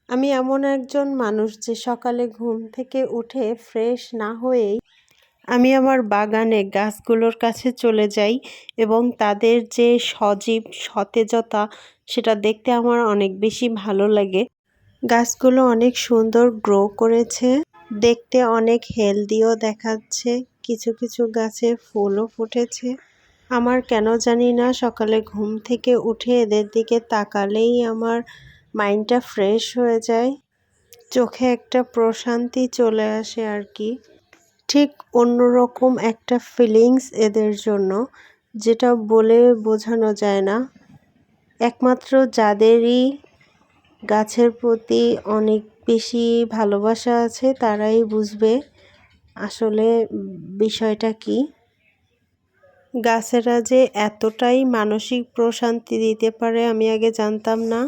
আমি এমন একজন মানুষ যে সকালে ঘুম থেকে উঠে ফ্রেশ না হয়েই আমি আমার বাগানে গাছগুলোর কাছে চলে যাই এবং তাদের যে সজীব সতেজতা সেটা দেখতে আমার অনেক বেশি ভালো লাগে। গাছগুলো অনেক সুন্দর গ্রো করেছে, দেখতে অনেক হেলদিও দেখাচ্ছে। কিছু কিছু গাছে ফুলও ফুটেছে। আমার কেন জানি না সকালে ঘুম থেকে উঠে এদের দিকে তাকালেই আমার মাইন্ডটা ফ্রেশ হয়ে যায়, চোখে একটা প্রশান্তি চলে আসে আর কি। ঠিক অন্যরকম একটা ফিলিংস এদের জন্য, যেটা বলে বোঝানো যায় না। একমাত্র যাদেরই গাছের প্রতি অনেক বেশি ভালোবাসা আছে তারাই বুঝবে আসলে বিষয়টা কি। গাছেরা যে এতটাই মানসিক প্রশান্তি দিতে পারে আমি আগে জানতাম না।